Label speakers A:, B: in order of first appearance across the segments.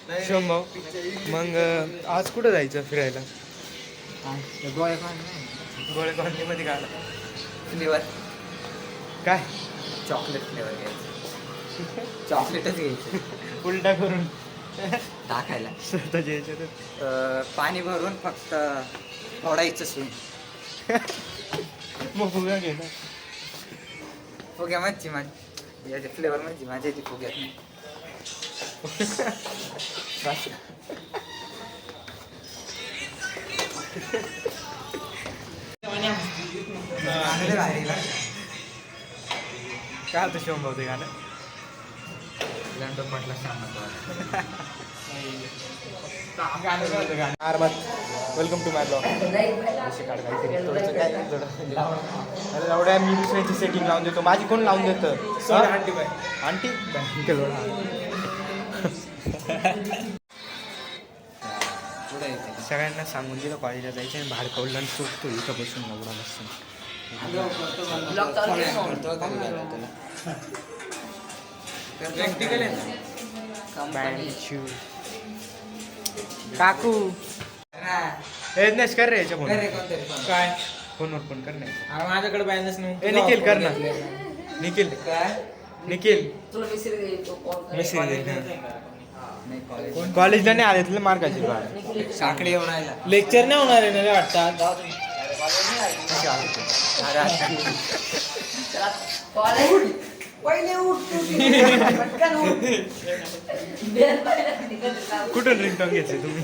A: शंभाऊ मग आज कुठं जायचं फिरायला? गोळे कॉलनीमध्ये काय
B: फ्लेवर
A: काय
B: चॉकलेट फ्लेवर घ्यायचं. चॉकलेटच घ्यायचं
A: उलटा करून
B: टाकायला.
A: स्वतःच्या याच्यात
B: पाणी भरून फक्त फोडायचं सुई.
A: मग फुगा घे ना.
B: फुग्या मच्छी माझी याच्या फ्लेवर मच्छी माझ्याची फुग्यात नाही.
A: काय होतं शंभाऊ ते गाणं?
B: लंडन म्हटलं
A: वेलकम टू माय ब्लॉग. एवढ्या मी दुसऱ्याची सेटिंग लावून देतो. माझी कोण लावून देतं? आंटी सगळ्यांना सांगून दिलं कॉलेजला जायचं आणि बाहेर कवलं सुटतो इथं बसून एवढा बसून. काकू कर रे याच्या फोन
B: काय
A: फोनवर फोन कर नाही.
B: माझ्याकडे बॅलन्स नाही.
A: निखिल कर ना. निखिल
B: काय
A: निखिल कॉलेजला नाही आले तुला मार्काची
B: साखळी येऊन राहिला.
A: लेक्चर नाही होणार आहे ना वाटतात. कुठून रिंगटोन घेतली तुम्ही?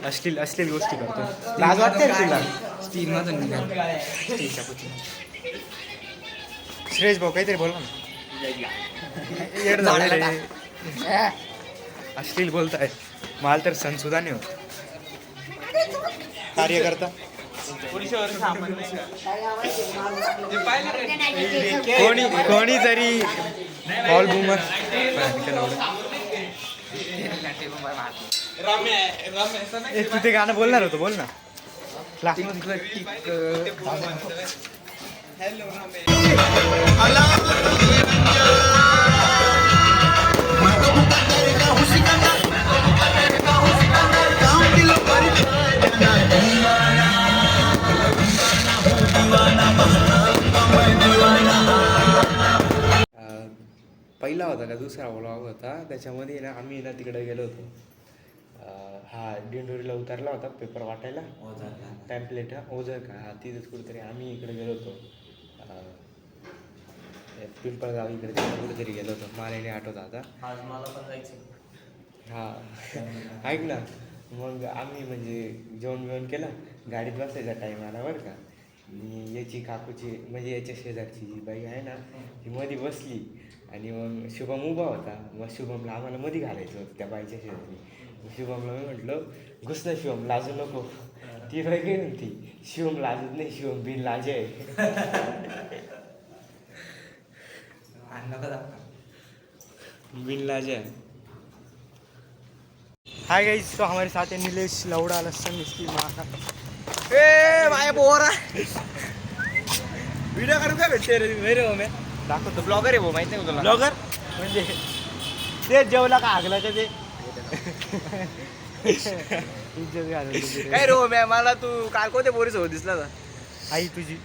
A: असतील असतील गोष्टी करतो. लाज वाटते तुला?
B: स्टील मधून निघाल.
A: श्रेयस भाऊ काहीतरी बोला ना. येड झालेलं आहे. अश्लील बोलताय. मला तर सण सुद्धा नाही होत. कार्यकर्ता कोणी तरी ऑल बूमर तू ते गाणं बोलणार होतं बोल ना. पहिला होता का दुसरा व्लॉग होता त्याच्यामध्ये ना आम्ही ना तिकडे गेलो होतो. हा दिंडोरीला उतरला होता पेपर वाटायला. टॅम्पलेट ओझर का हा तिथेच कुठेतरी आम्ही इकडे गेलो होतो. पिंपळगाव इकडे कुठेतरी गेलो होतो. मला नाही आठवत आता. हा ऐक ना. मग आम्ही म्हणजे जेवण बिवण केलं. गाडीत बसायचा टाईम आला बरं का. आणि याची काकूची म्हणजे याच्या शेजारची जी बाई आहे ना ती मध्ये बसली आणि मग शुभम उभा होता. मग शुभमला आम्हाला मध्ये घालायचं होतं त्या बाईच्या शेजारी. शुभमला मी म्हटलं घुस ना शिवम लाजू नको. ती बाई काय म्हणती शिवम लाजत नाही शिवम बिन लाज आहे. बिन लाज है. हाय गाइस, तो हमारे साथ है नीलेश लौड़ा लसन इसकी माँ का. ए माया बोरा व्हिडिओ करू का भेटते रे मेरे हो मैं दाखवतो. ब्लॉगर आहे भाऊ माहित नाही तुला? ब्लॉगर म्हणजे ते जेवला का हागला का ते काय रो मॅ मला तू काल कोणत्या पोरीसोबत दिसला का? आई तुझी.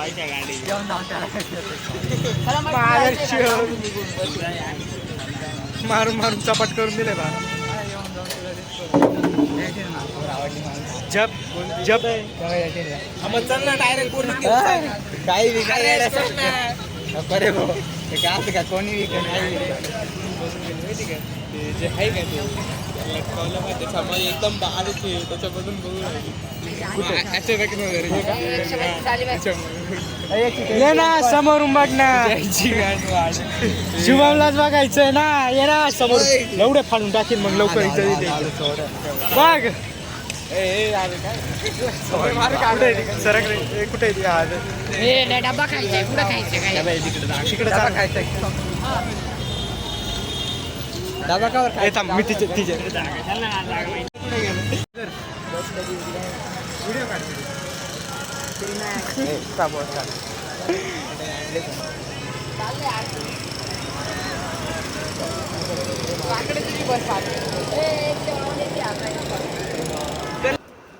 B: येऊन जाऊन त्याला
C: मारून मारून चपाट करून दिले बा. जप जप
B: चल ना डायरेक्ट पूर्ण काही बी काही अरे भाऊ ते काय असं का कोणी बी
C: जे आहे का ते लटकावलं माहिती समाज एकदम बारीक आहे त्याच्यामधून बघू ये ना समोरून बघ ना शिवमलाच बघायचंय ना ये ना समोर एवढे फाडून टाकीन मग लवकर इथं बघ सरक कुठे
D: डबा खायचंय पुढे खायचंय काय
C: तिकडे खायचं
B: डबा कावर
C: येतात मी तिचे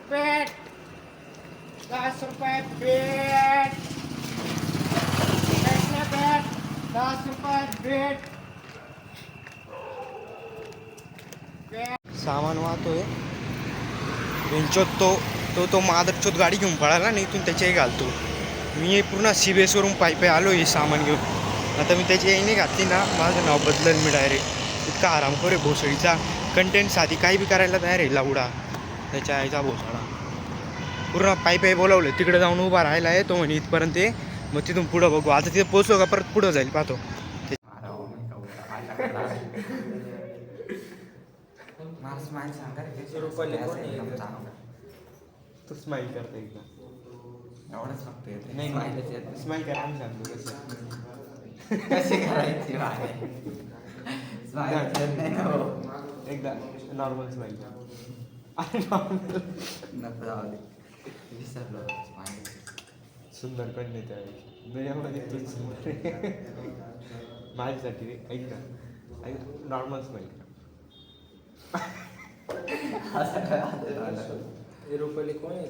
D: पेट 10 रुपये पेट पेट 10 रुपये पेट
C: सामान वाहतोय बेंचोत तो मादरचोत गाडी घेऊन पळाला आणि इथून त्याच्याही घालतो. मी पूर्ण सीबीएसवरून पायी आलो हे सामान घेऊन. आता मी त्याची याईने घातली ना माझं नाव बदलेल मी डायरेक्ट. इतका आरामखोर आहे भोसडीचा. कंटेंट साधी काही बी करायला तयार आहे लावडा त्याच्या आईचा भोसडा. पूर्ण पायी बोलावलं तिकडे जाऊन उभा राहायला आहे तो म्हणे इथपर्यंत ये मग तिथून पुढं बघू. आता तिथे पोचलो का परत पुढं जाईल पाहतो. तू स्माईल करता एकदा
B: एवढंच फक्त येते
C: नाही स्माईल करा आम्ही सांगतो कसं
B: कशी करायची नाही ना हो.
C: एकदा नॉर्मल स्माईल करा.
B: नको जाऊ दे विसरलो
C: सुंदर कन्या त्या दुनियामध्ये तूच सुंदर आहे. माझ्यासाठी ऐक ना नॉर्मल स्माईल करा.
B: रुपाली कोण आहे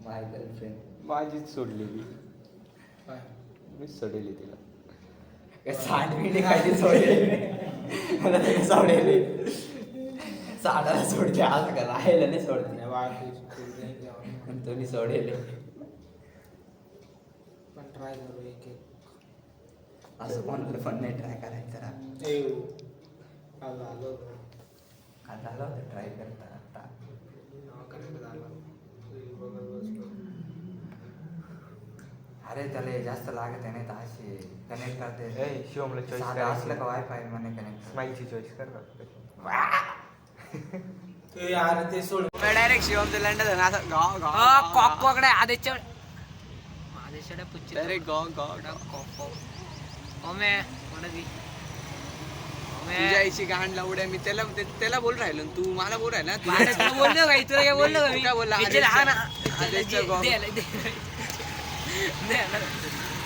B: माय गर्लफ्रेंड
C: माझीच सोडलेली मीच सोडली तिला.
B: सांडविणी खाली सोडलेली मला त्याने सोडलेली साडाला सोडते आज का राहायला नाही सोडते तुम्ही सोडले
D: पण ट्राय करू एक
B: असं कोणाला पण नाही ट्राय करायचं ना
D: काल आलो
B: का झालं होतं ट्राय करता आता अरे त्याला जास्त लागत आहे नाही तर अशी कनेक्ट करते
C: शिवमला चॉईस
B: साधं असलं का वायफाय म्हणे कनेक्ट
C: स्माईलची चॉईस कर ना.
D: यार ते सोड
B: डायरेक्ट शिवमचं लंड झालं असं गाव
D: कॉकवाकडे आदेशच्या पुच्ची
B: डायरेक्ट गाव
D: ओमे कोणाची
B: तुझ्या आईची गाण लावड्या मी त्याला बोल राहिलो तू मला बोल राहिला
D: बोललो का तुला काय बोललो का मी
B: काय बोलला
D: विचार हा ना
B: आदेशच्या गाव.
D: दे